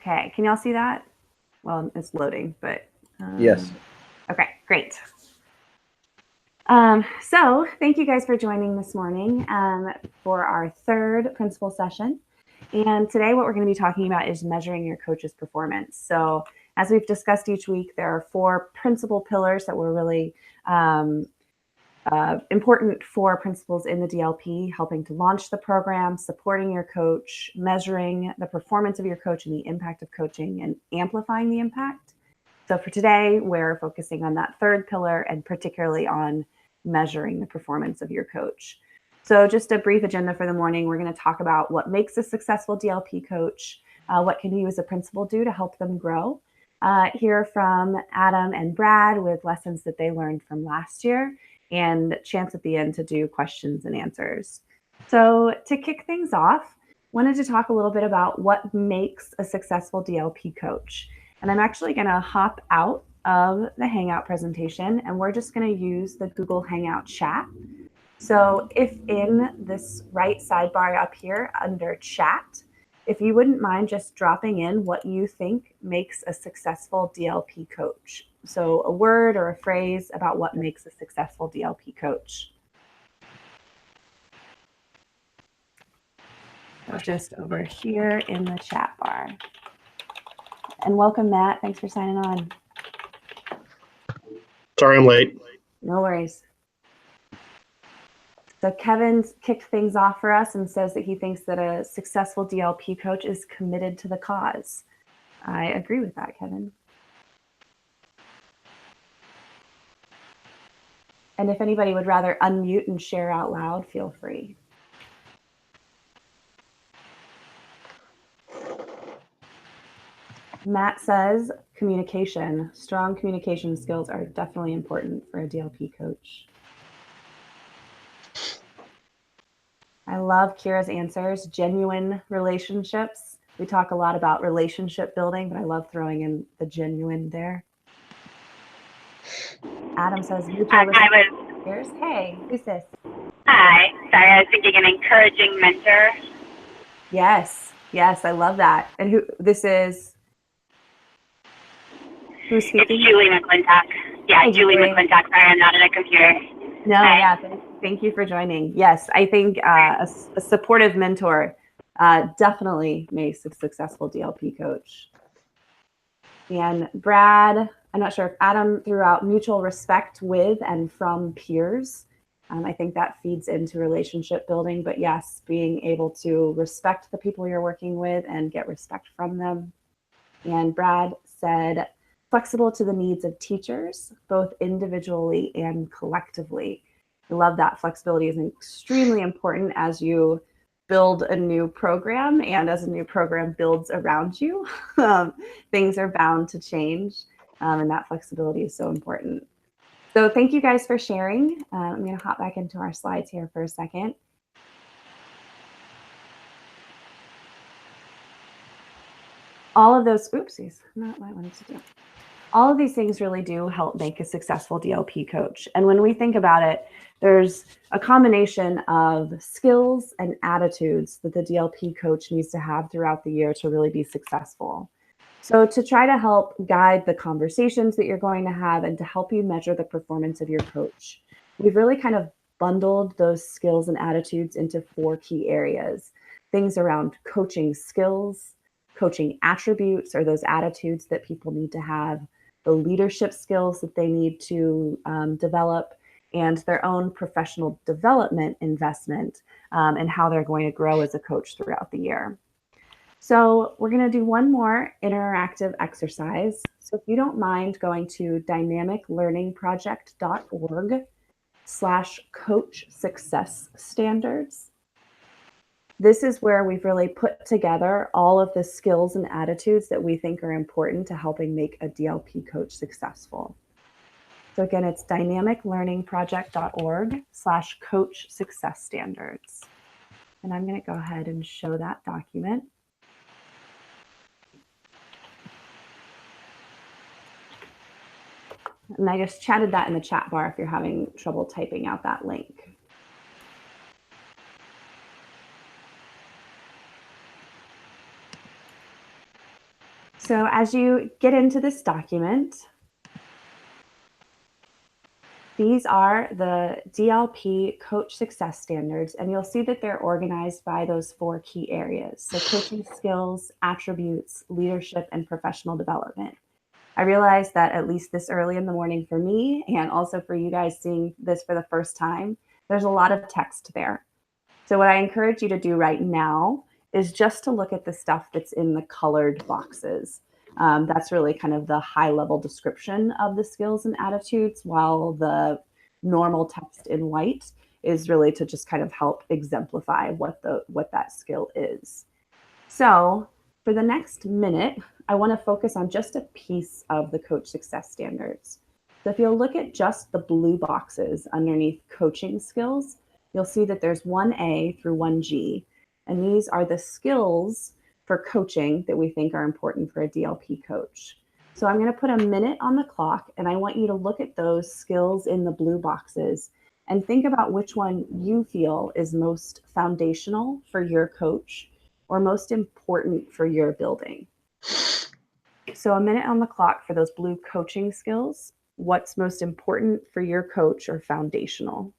Okay, can y'all see that? Well, it's loading, but Yes. Okay, great. So thank you guys for joining this morning for our third principal session. And today what we're going to be talking about is measuring your coach's performance. So as we've discussed each week, there are 4 principal pillars that were really important for principals in the DLP, helping to launch the program, supporting your coach, measuring the performance of your coach and the impact of coaching, and amplifying the impact. So for today, we're focusing on that third pillar and particularly on measuring the performance of your coach. So just a brief agenda for the morning. We're going to talk about what makes a successful DLP coach, what can you as a principal do to help them grow, hear from Adam and Brad with lessons that they learned from last year, and chance at the end to do questions and answers. So to kick things off, wanted to talk a little bit about what makes a successful DLP coach. And I'm actually going to hop out of the Hangout presentation, and we're just going to use the Google Hangout chat. So if in this right sidebar up here under chat, if you wouldn't mind just dropping in what you think makes a successful DLP coach. So a word or a phrase about what makes a successful DLP coach. So just over here in the chat bar. And welcome, Matt. Thanks for signing on. Sorry I'm late. No worries. So Kevin's kicked things off for us and says that he thinks that a successful DLP coach is committed to the cause. I agree with that, Kevin. And if anybody would rather unmute and share out loud, feel free. Matt says communication. Strong communication skills are definitely important for a DLP coach. I love Kira's answers. Genuine relationships. We talk a lot about relationship building, but I love throwing in the genuine there. Adam says mutual respect. Hey, who's this? Hi. Sorry, I was thinking an encouraging mentor. Yes, I love that. And who this is? Who's speaking? It's Julie McClintock. Yeah, Hey, Julie McClintock. Sorry, I'm not at a computer. No, Hi. yeah, thank you for joining. Yes, I think a supportive mentor definitely makes a successful DLP coach. And Brad, I'm not sure if Adam threw out mutual respect with and from peers. I think that feeds into relationship building, but yes, being able to respect the people you're working with and get respect from them. And Brad said, flexible to the needs of teachers, both individually and collectively. I love that. Flexibility is extremely important as you build a new program, and as a new program builds around you, things are bound to change, and that flexibility is so important. So thank you guys for sharing. I'm going to hop back into our slides here for a second. All of those, oopsies, not what I wanted to do. All of these things really do help make a successful DLP coach. And when we think about it, there's a combination of skills and attitudes that the DLP coach needs to have throughout the year to really be successful. So to try to help guide the conversations that you're going to have and to help you measure the performance of your coach, we've really kind of bundled those skills and attitudes into 4 key areas. Things around coaching skills, coaching attributes or those attitudes that people need to have, the leadership skills that they need to develop, and their own professional development investment and how they're going to grow as a coach throughout the year. So we're going to do one more interactive exercise. So if you don't mind going to dynamiclearningproject.org/coach success standards. This is where we've really put together all of the skills and attitudes that we think are important to helping make a DLP coach successful. So again, it's dynamiclearningproject.org/coach success standards. And I'm going to go ahead and show that document. And I just chatted that in the chat bar if you're having trouble typing out that link. So as you get into this document, these are the DLP Coach Success Standards, and you'll see that they're organized by those 4 key areas. So coaching skills, attributes, leadership, and professional development. I realized that at least this early in the morning for me, and also for you guys seeing this for the first time, there's a lot of text there. So what I encourage you to do right now is just to look at the stuff that's in the colored boxes. That's really kind of the high level description of the skills and attitudes, while the normal text in white is really to just kind of help exemplify what that skill is. So for the next minute, I want to focus on just a piece of the Coach Success Standards. So if you'll look at just the blue boxes underneath coaching skills, you'll see that there's 1A through 1G, and these are the skills for coaching that we think are important for a DLP coach. So I'm going to put a minute on the clock, and I want you to look at those skills in the blue boxes and think about which one you feel is most foundational for your coach or most important for your building. So a minute on the clock for those blue coaching skills. What's most important for your coach or foundational?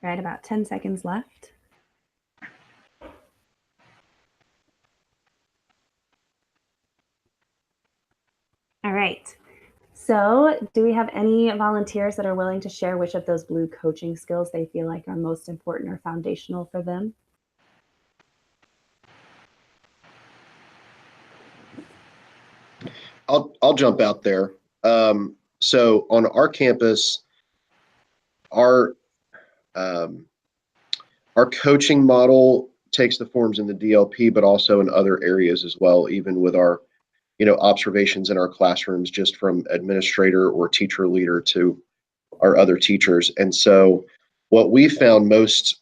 Right, about 10 seconds left. All right. So do we have any volunteers that are willing to share which of those blue coaching skills they feel like are most important or foundational for them? I'll jump out there. So on our campus, our coaching model takes the forms in the DLP, but also in other areas as well, even with our, observations in our classrooms, just from administrator or teacher leader to our other teachers. And so what we found most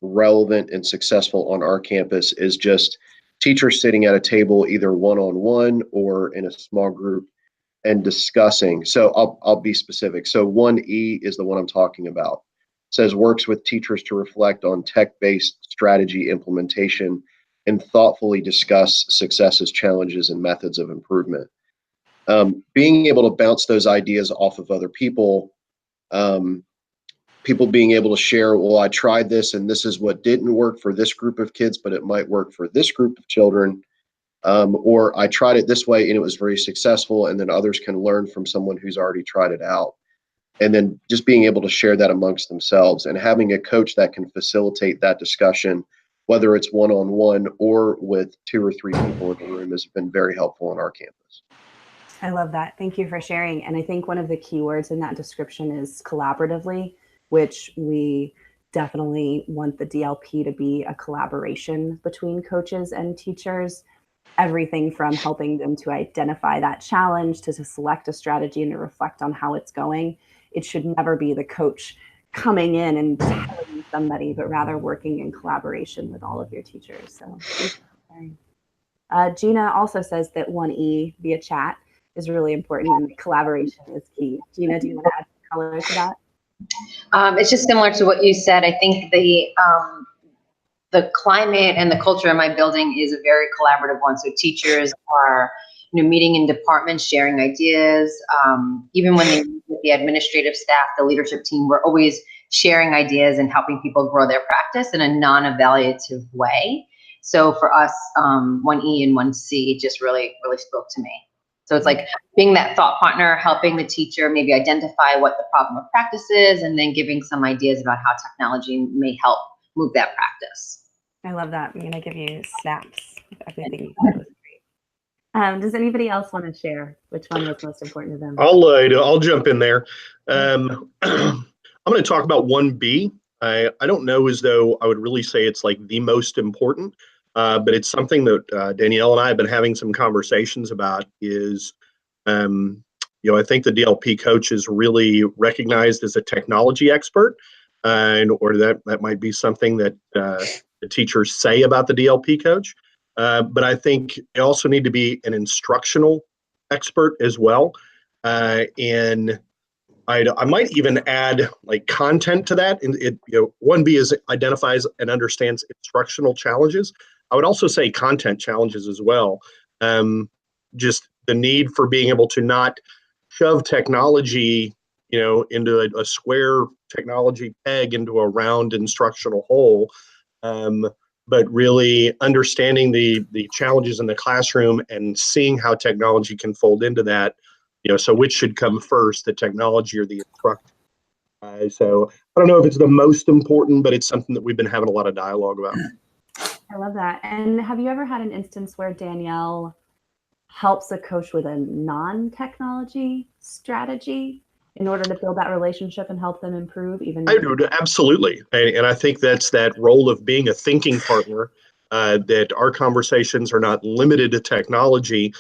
relevant and successful on our campus is just teachers sitting at a table, either one-on-one or in a small group, and discussing. So I'll be specific. So 1E is the one I'm talking about. It says works with teachers to reflect on tech-based strategy implementation and thoughtfully discuss successes, challenges, and methods of improvement. Being able to bounce those ideas off of other people, people being able to share, well, I tried this and this is what didn't work for this group of kids, but it might work for this group of children. Or I tried it this way and it was very successful, and then others can learn from someone who's already tried it out. And then just being able to share that amongst themselves and having a coach that can facilitate that discussion, whether it's one-on-one or with 2 or 3 people in the room, has been very helpful on our campus. I love that. Thank you for sharing. And I think one of the key words in that description is collaboratively, which we definitely want the DLP to be a collaboration between coaches and teachers. Everything from helping them to identify that challenge to select a strategy and to reflect on how it's going. It should never be the coach coming in and telling somebody, but rather working in collaboration with all of your teachers. So Gina also says that 1E via chat is really important and collaboration is key. Gina, do you want to add color to that? It's just similar to what you said. I think the climate and the culture in my building is a very collaborative one. So teachers are, meeting in departments, sharing ideas. Even when they meet with the administrative staff, the leadership team, we're always sharing ideas and helping people grow their practice in a non-evaluative way. So for us, 1E and 1C just really spoke to me. So it's like being that thought partner, helping the teacher maybe identify what the problem of practice is, and then giving some ideas about how technology may help move that practice. I love that. I'm going to give you snaps of everything you said. Was great. Does anybody else want to share which one was most important to them? I'll jump in there. I'm going to talk about 1B. I don't know as though I would really say it's like the most important, but it's something that Danielle and I have been having some conversations about is, I think the DLP coach is really recognized as a technology expert, or that might be something that the teachers say about the DLP coach. But I think they also need to be an instructional expert as well. And I might even add like content to that. And 1B is identifies and understands instructional challenges. I would also say content challenges as well. Just the need for being able to not shove technology, into a square technology peg into a round instructional hole. But really understanding the challenges in the classroom and seeing how technology can fold into that. So which should come first, the technology or the instruction? So I don't know if it's the most important, but it's something that we've been having a lot of dialogue about. I love that. And have you ever had an instance where Danielle helps a coach with a non-technology strategy in order to build that relationship and help them improve? I do, absolutely. And I think that's that role of being a thinking partner, that our conversations are not limited to technology,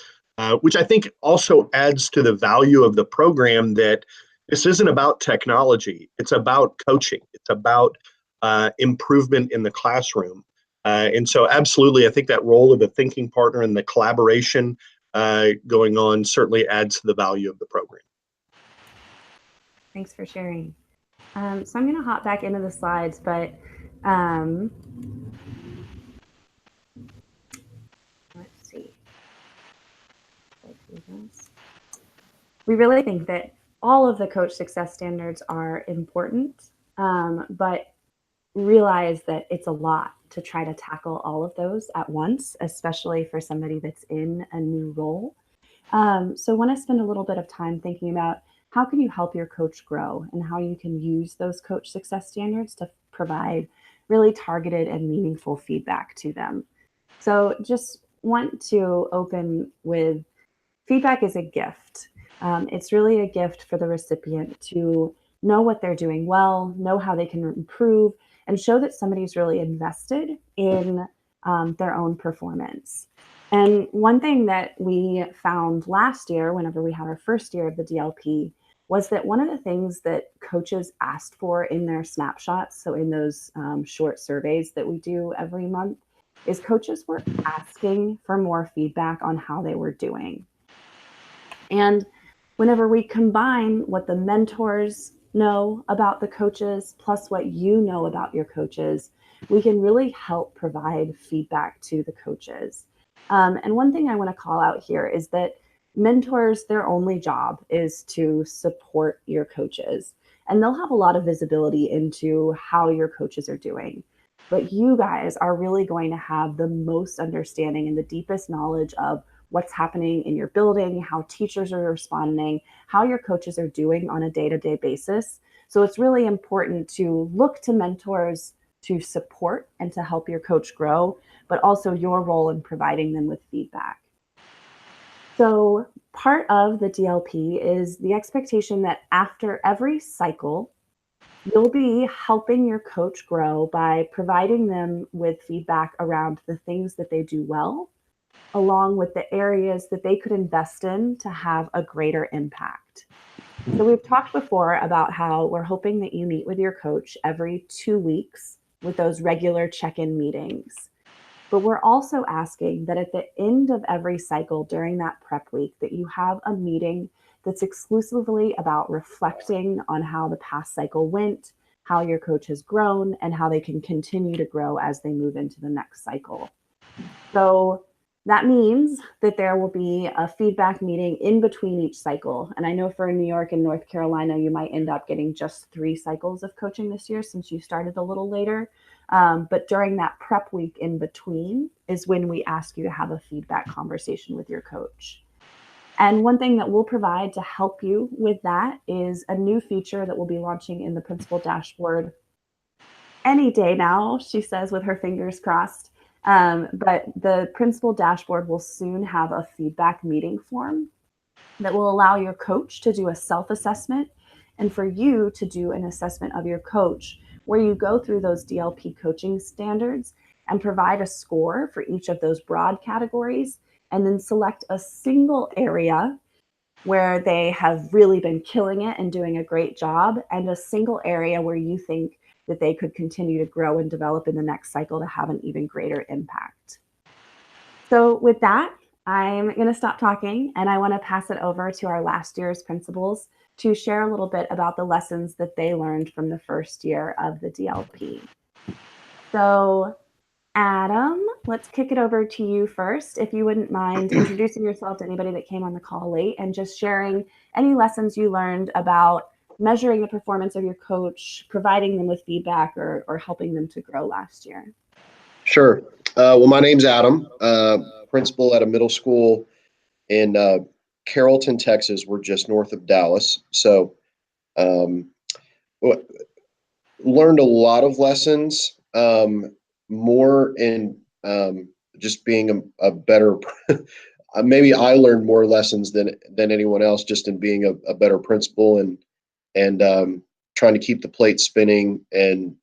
which I think also adds to the value of the program, that this isn't about technology. It's about coaching. It's about improvement in the classroom. And so absolutely, I think that role of a thinking partner and the collaboration going on certainly adds to the value of the program. Thanks for sharing. So I'm going to hop back into the slides, but let's see. We really think that all of the coach success standards are important, but realize that it's a lot to try to tackle all of those at once, especially for somebody that's in a new role. So I want to spend a little bit of time thinking about how can you help your coach grow and how you can use those coach success standards to provide really targeted and meaningful feedback to them. So just want to open with feedback is a gift. It's really a gift for the recipient to know what they're doing well, know how they can improve, and show that somebody's really invested in their own performance. And one thing that we found last year, whenever we had our first year of the DLP, was that one of the things that coaches asked for in their snapshots, so in those short surveys that we do every month, is coaches were asking for more feedback on how they were doing. And whenever we combine what the mentors know about the coaches plus what you know about your coaches, we can really help provide feedback to the coaches. And one thing I want to call out here is that mentors, their only job is to support your coaches, and they'll have a lot of visibility into how your coaches are doing. But you guys are really going to have the most understanding and the deepest knowledge of what's happening in your building, how teachers are responding, how your coaches are doing on a day-to-day basis. So it's really important to look to mentors to support and to help your coach grow, but also your role in providing them with feedback. So part of the DLP is the expectation that after every cycle, you'll be helping your coach grow by providing them with feedback around the things that they do well, along with the areas that they could invest in to have a greater impact. So we've talked before about how we're hoping that you meet with your coach every 2 weeks with those regular check-in meetings. But we're also asking that at the end of every cycle during that prep week, that you have a meeting that's exclusively about reflecting on how the past cycle went, how your coach has grown, and how they can continue to grow as they move into the next cycle. So that means that there will be a feedback meeting in between each cycle. And I know for New York and North Carolina, you might end up getting just 3 cycles of coaching this year since you started a little later. But during that prep week in between is when we ask you to have a feedback conversation with your coach. And one thing that we'll provide to help you with that is a new feature that we'll be launching in the principal dashboard any day now, she says with her fingers crossed. But the principal dashboard will soon have a feedback meeting form that will allow your coach to do a self-assessment and for you to do an assessment of your coach, where you go through those DLP coaching standards and provide a score for each of those broad categories, and then select a single area where they have really been killing it and doing a great job, and a single area where you think that they could continue to grow and develop in the next cycle to have an even greater impact. So with that, I'm going to stop talking, and I want to pass it over to our last year's principals to share a little bit about the lessons that they learned from the first year of the DLP. So Adam, let's kick it over to you first. If you wouldn't mind introducing yourself to anybody that came on the call late and just sharing any lessons you learned about measuring the performance of your coach, providing them with feedback, or helping them to grow last year. Sure. Well, my name's Adam, principal at a middle school in Carrollton, Texas. We're just north of Dallas. So learned a lot of lessons, more in just being a better maybe I learned more lessons than anyone else, just in being a better principal and trying to keep the plate spinning. And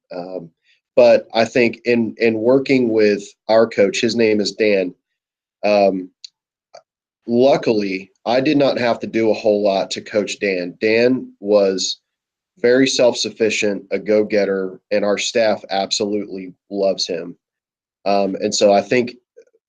but I think in working with our coach, his name is Dan. Luckily, I did not have to do a whole lot to coach Dan. Dan was very self-sufficient, a go-getter, and our staff absolutely loves him. And so I think,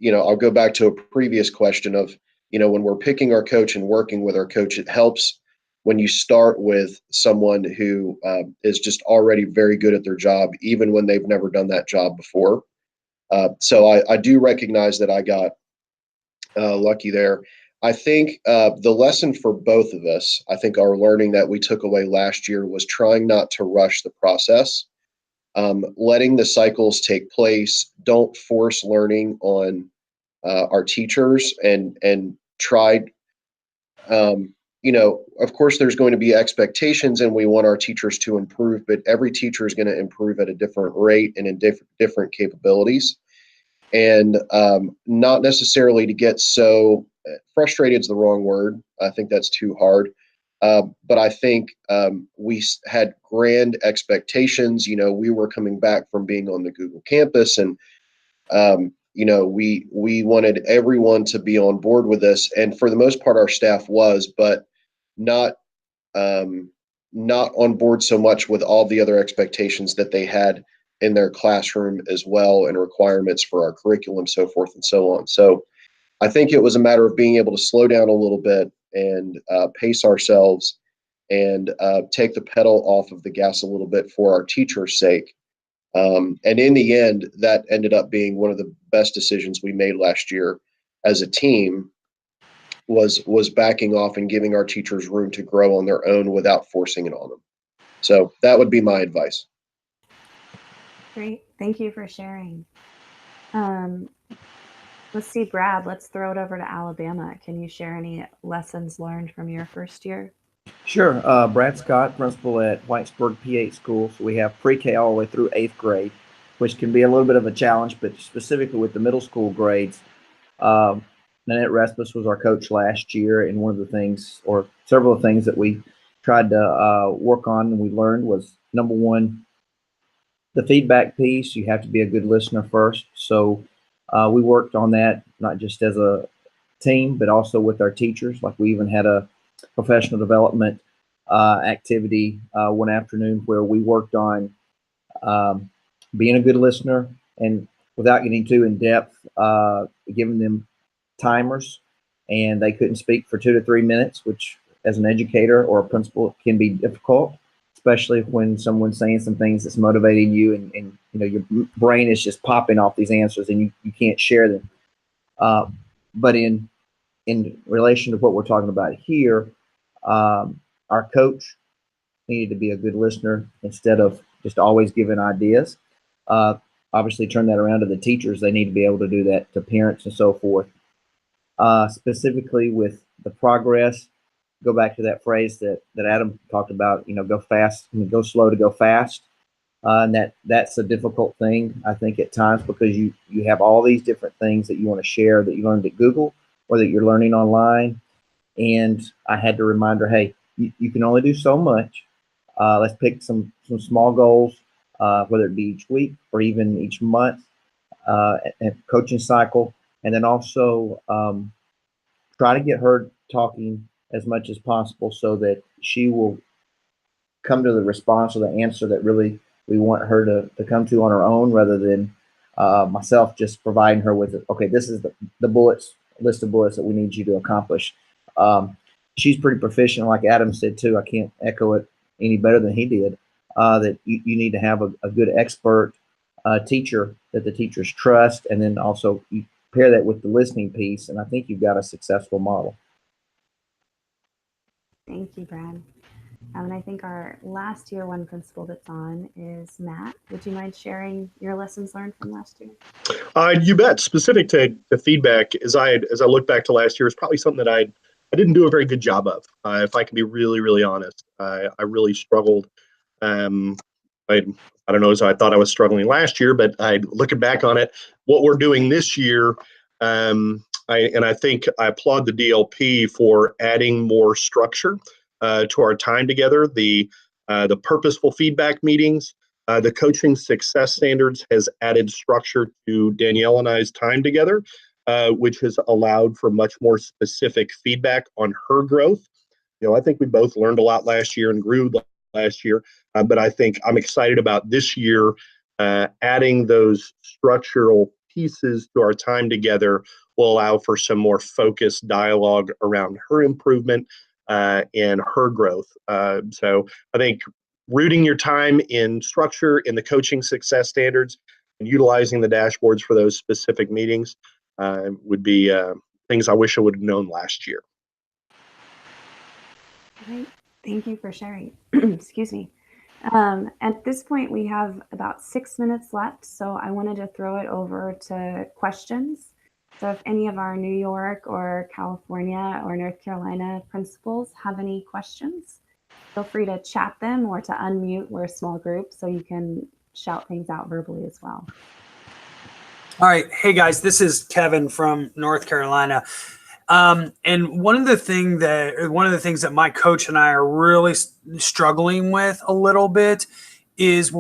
I'll go back to a previous question of, when we're picking our coach and working with our coach, it helps when you start with someone who is just already very good at their job, even when they've never done that job before. So I do recognize that I got lucky there. I think the lesson for both of us, I think our learning that we took away last year was trying not to rush the process, letting the cycles take place. Don't force learning on our teachers, and try, of course, there's going to be expectations and we want our teachers to improve, but every teacher is going to improve at a different rate and in different capabilities. And not necessarily to get so frustrated is the wrong word. I think that's too hard. But I think we had grand expectations. We were coming back from being on the Google campus, and we wanted everyone to be on board with this. And for the most part, our staff was, but not on board so much with all the other expectations that they had in their classroom as well, and requirements for our curriculum, so forth and so on. So I think it was a matter of being able to slow down a little bit and pace ourselves, and take the pedal off of the gas a little bit for our teachers' sake. And in the end, that ended up being one of the best decisions we made last year as a team, was backing off and giving our teachers room to grow on their own without forcing it on them. So that would be my advice. Great. Thank you for sharing. Let's see, Brad, let's throw it over to Alabama. Can you share any lessons learned from your first year? Sure. Brad Scott, principal at Whitesburg P8 School. So we have pre-K all the way through 8th grade, which can be a little bit of a challenge, but specifically with the middle school grades. Nanette Respis was our coach last year, and one of the things, or several of the things that we tried to work on and we learned was, number one, the feedback piece. You have to be a good listener first. So we worked on that, not just as a team, but also with our teachers. Like, we even had a professional development activity one afternoon where we worked on being a good listener, and without getting too in depth, giving them timers, and they couldn't speak for 2 to 3 minutes, which as an educator or a principal can be difficult, especially when someone's saying some things that's motivating you, and your brain is just popping off these answers and you can't share them. But in relation to what we're talking about here, our coach needed to be a good listener instead of just always giving ideas. Obviously, turn that around to the teachers. They need to be able to do that to parents and so forth. Specifically with the progress, go back to that phrase that Adam talked about, go fast, go slow to go fast. And that's a difficult thing, I think, at times, because you have all these different things that you want to share that you learned at Google or that you're learning online. And I had to remind her, hey, you can only do so much. Let's pick some small goals, whether it be each week or even each month, and coaching cycle. And then also try to get her talking as much as possible so that she will come to the response or the answer that really we want her to come to on her own, rather than myself just providing her with it. Okay, this is the list of bullets that we need you to accomplish. She's pretty proficient, like Adam said too. I can't echo it any better than he did. That you need to have a good expert teacher that the teachers trust, and then also you pair that with the listening piece, and I think you've got a successful model. Thank you, Brad. And I think our last year one principal that's on is Matt. Would you mind sharing your lessons learned from last year? You bet. Specific to feedback, as I look back to last year, is probably something that I didn't do a very good job of. If I can be really, really honest, I really struggled. I don't know as I thought I was struggling last year, but looking back on it, what we're doing this year, I think I applaud the DLP for adding more structure to our time together. The purposeful feedback meetings, the coaching success standards has added structure to Danielle and I's time together, which has allowed for much more specific feedback on her growth. I think we both learned a lot last year and grew last year, but I think I'm excited about this year adding those structural pieces to our time together will allow for some more focused dialogue around her improvement and her growth. So I think rooting your time in structure, in the coaching success standards, and utilizing the dashboards for those specific meetings would be things I wish I would have known last year. Great. Thank you for sharing. Excuse me. At this point, we have about 6 minutes left, so I wanted to throw it over to questions. So if any of our New York or California or North Carolina principals have any questions, feel free to chat them or to unmute. We're a small group, so you can shout things out verbally as well. All right. Hey, guys, this is Kevin from North Carolina. And one of the things that my coach and I are really struggling with a little bit is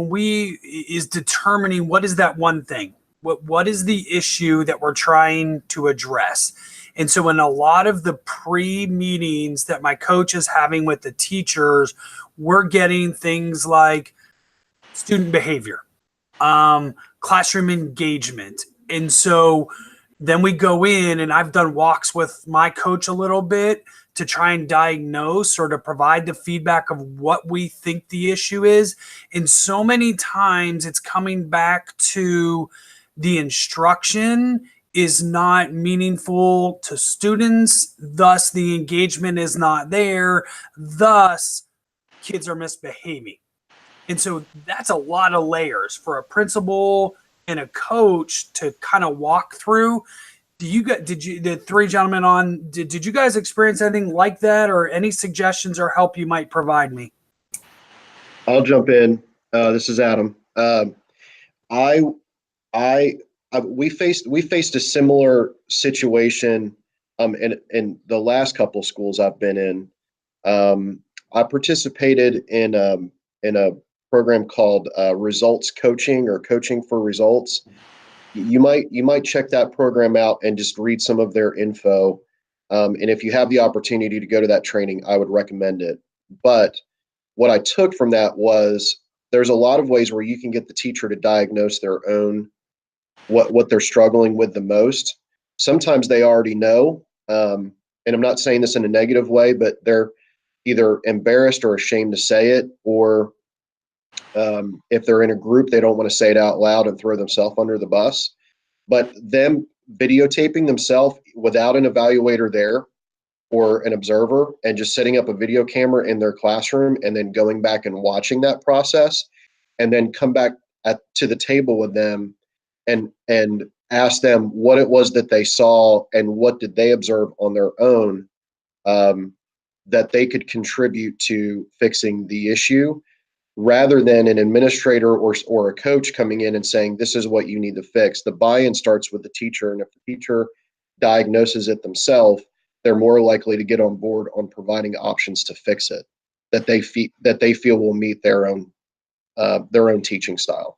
determining what is that one thing. What is the issue that we're trying to address? And so in a lot of the pre-meetings that my coach is having with the teachers, we're getting things like student behavior, classroom engagement. And so then we go in, and I've done walks with my coach a little bit to try and diagnose or to provide the feedback of what we think the issue is. And so many times it's coming back to the instruction is not meaningful to students, thus the engagement is not there, thus kids are misbehaving. And so that's a lot of layers for a principal and a coach to kind of walk through. The three gentlemen on, did you guys experience anything like that, or any suggestions or help you might provide me? I'll jump in. This is Adam. We faced a similar situation in the last couple of schools I've been in. I participated in a program called Results Coaching, or Coaching for Results. You might check that program out and just read some of their info. And if you have the opportunity to go to that training, I would recommend it. But what I took from that was there's a lot of ways where you can get the teacher to diagnose their own what they're struggling with the most. Sometimes they already know, and I'm not saying this in a negative way, but they're either embarrassed or ashamed to say it, or if they're in a group, they don't want to say it out loud and throw themselves under the bus. But them videotaping themselves without an evaluator there or an observer, and just setting up a video camera in their classroom and then going back and watching that process, and then come back to the table with them and ask them what it was that they saw and what did they observe on their own that they could contribute to fixing the issue. rather than an administrator or a coach coming in and saying, this is what you need to fix. The buy-in starts with the teacher. And if the teacher diagnoses it themselves, they're more likely to get on board on providing options to fix it that they feel will meet their own teaching style.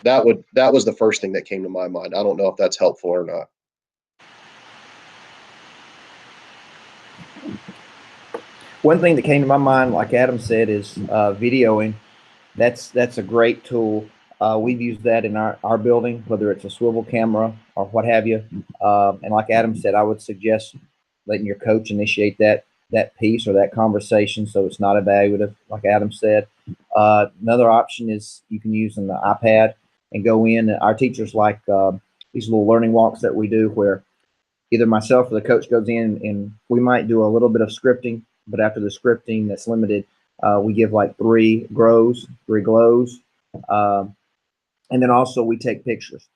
That was the first thing that came to my mind. I don't know if that's helpful or not. One thing that came to my mind, like Adam said, is videoing. That's a great tool. We've used that in our building, whether it's a swivel camera or what have you. And like Adam said, I would suggest letting your coach initiate that piece or that conversation, so it's not evaluative, like Adam said. Another option is you can use an iPad and go in. Our teachers like these little learning walks that we do, where either myself or the coach goes in, and we might do a little bit of scripting, but after the scripting that's limited, we give like 3 glows, and then also we take pictures.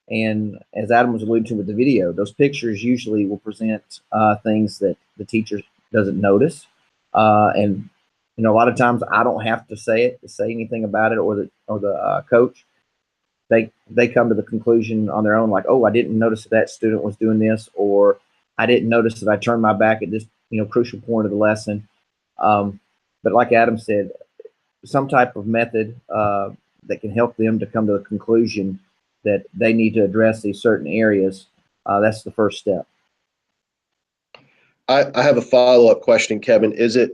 And as Adam was alluding to with the video, those pictures usually will present things that the teacher doesn't notice. And a lot of times I don't have to say anything about it, or the coach. They come to the conclusion on their own, like, oh, I didn't notice that student was doing this, or I didn't notice that I turned my back at this crucial point of the lesson. But like Adam said, some type of method that can help them to come to the conclusion that they need to address these certain areas. That's the first step. I have a follow-up question, Kevin. Is there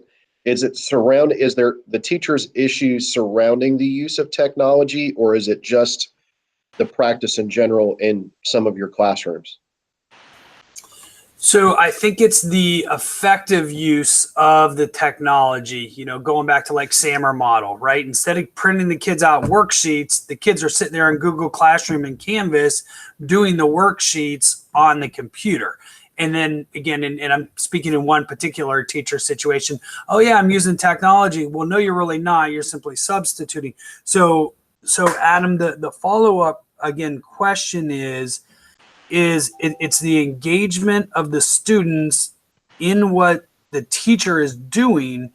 the teacher's issues surrounding the use of technology, or is it just the practice in general in some of your classrooms? So I think it's the effective use of the technology, going back to like SAMR model, right? Instead of printing the kids out worksheets, the kids are sitting there in Google Classroom and Canvas doing the worksheets on the computer. And then again, and I'm speaking in one particular teacher situation, oh yeah, I'm using technology. Well, no, you're really not. You're simply substituting. So Adam, the follow-up again question is it's the engagement of the students in what the teacher is doing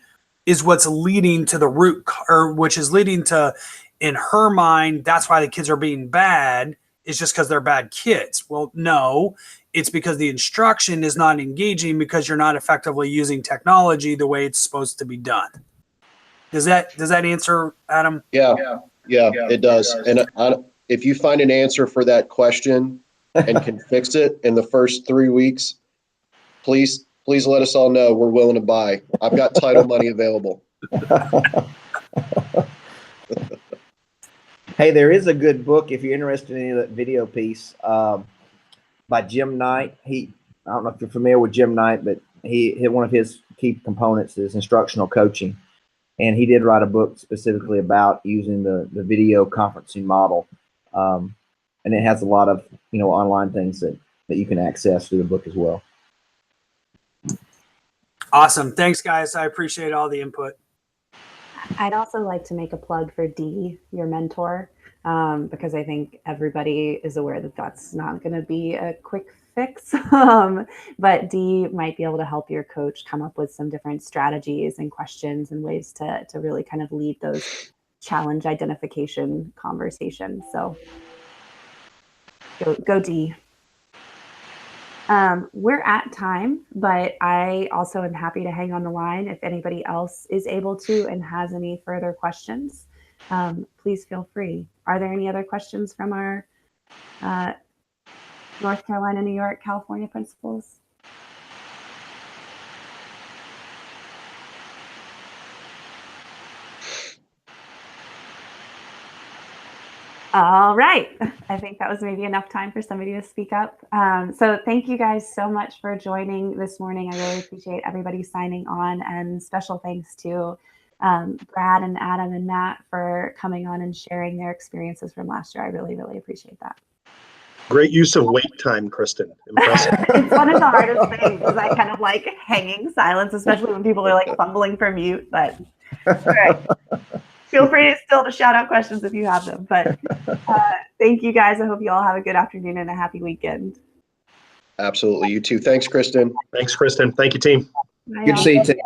is what's leading to the root, or which is leading to, in her mind, that's why the kids are being bad. It's just because they're bad kids. Well, no, it's because the instruction is not engaging because you're not effectively using technology the way it's supposed to be done. Does that answer, Adam? Yeah, it does. And if you find an answer for that question and can fix it in the first 3 weeks, please let us all know. We're willing to buy. I've got title money available. Hey, there is a good book if you're interested in that video piece by Jim Knight. I don't know if you're familiar with Jim Knight, but one of his key components is instructional coaching, and he did write a book specifically about using the video conferencing model. And it has a lot of online things that you can access through the book as well. Awesome. Thanks, guys. I appreciate all the input. I'd also like to make a plug for Dee, your mentor, because I think everybody is aware that that's not going to be a quick fix. But Dee might be able to help your coach come up with some different strategies and questions and ways to really kind of lead those challenge identification conversations. So go Dee. We're at time, but I also am happy to hang on the line if anybody else is able to and has any further questions. Please feel free. Are there any other questions from our North Carolina, New York, California principals? All right. I think that was maybe enough time for somebody to speak up. So thank you guys so much for joining this morning. I really appreciate everybody signing on, and special thanks to Brad and Adam and Matt for coming on and sharing their experiences from last year. I really, really appreciate that. Great use of wait time, Kristen. Impressive. It's one of the hardest things, because I kind of like hanging silence, especially when people are like fumbling for mute. But all right. Feel free to shout out questions if you have them. But thank you guys. I hope you all have a good afternoon and a happy weekend. Absolutely. You too. Thanks, Kristen. Thanks, Kristen. Thank you, team. Bye, Good to see you, team.